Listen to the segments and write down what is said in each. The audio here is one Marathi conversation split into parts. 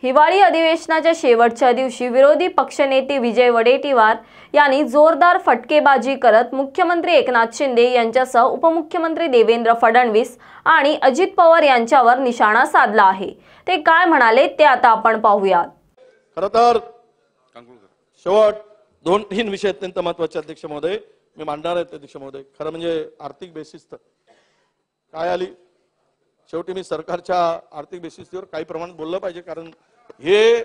हिवाळी अधिवेशनाच्या शेवटच्या दिवशी विरोधी पक्षनेते विजय वडेट्टीवार यांनी जोरदार फटकेबाजी करत मुख्यमंत्री एकनाथ शिंदे यांच्यासह उपमुख्यमंत्री देवेंद्र फडणवीस आणि अजित पवार यांच्यावर निशाणा साधला आहे। ते काय म्हणाले ते आता आपण पाहूयात। खरं तर शेवट 2-3 विषय अत्यंत महत्त्वाचे अध्यक्ष महोदय मी मांडणार आहे। अध्यक्ष महोदय, खरं म्हणजे आर्थिक बेसिस काय आली, शेवटी मी सरकारच्या आर्थिक बेसिसवर काही प्रमाणात बोललं पाहिजे, कारण हे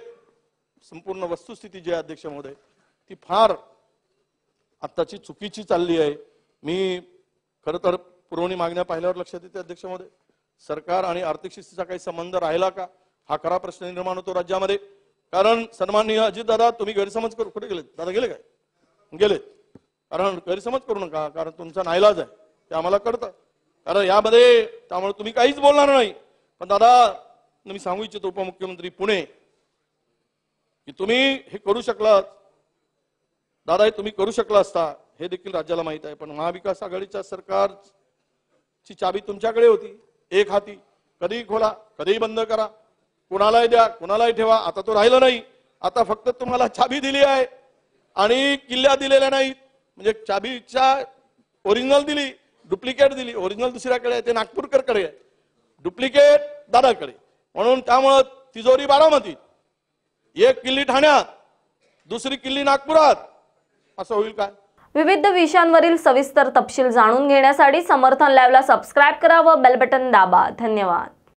संपूर्ण वस्तुस्थिती जी आहे अध्यक्ष महोदय ती फार आत्ताची चुकीची चालली आहे। मी खरं तर पुरवणी मागण्या पाहिल्यावर लक्षात येते अध्यक्ष महोदय, सरकार आणि आर्थिक शिस्तीचा काही संबंध राहिला का हा खरा प्रश्न निर्माण होतो राज्यामध्ये। कारण सन्माननीय अजित दादा, तुम्ही गैरसमज करू, कुठे गेलेत दादा? गेले काय? गेलेत। कारण गैरसमज करू नका, कारण तुमचा नाईलाज आहे ते आम्हाला कळतं। कारण यामध्ये त्यामुळे तुम्ही काहीच बोलणार नाही, पण दादा मी सांगू इच्छितो उपमुख्यमंत्री पुणे की तुम्ही हे करू शकलात दादा, हे तुम्ही करू शकला असता हे देखील राज्याला माहित आहे। पण महाविकास आघाडीच्या सरकारची चाबी तुमच्याकडे होती, एक हाती, कधीही खोला कधीही बंद करा, कोणालाही द्या कोणालाही ठेवा। आता तो राहिला नाही, आता फक्त तुम्हाला चाबी दिली आहे आणि किल्ल्या दिलेल्या नाहीत। म्हणजे चाबीच्या ओरिजिनल दिली, डुप्लिकेट दिली। ओरिजिनल दुसऱ्याकडे आहे, ते नागपूरकरकडे आहे, डुप्लिकेट दादाकडे। म्हणून त्यामुळे तिजोरी बारामतीत, एक किल्ली ठाण्यात, दुसरी किल्ली नागपुरात, असं होईल काय? विविध विषयांवरील सविस्तर तपशील जाणून घेण्यासाठी समर्थन लाईव्हला सबस्क्राइब करा व बेल बटन दाबा। धन्यवाद।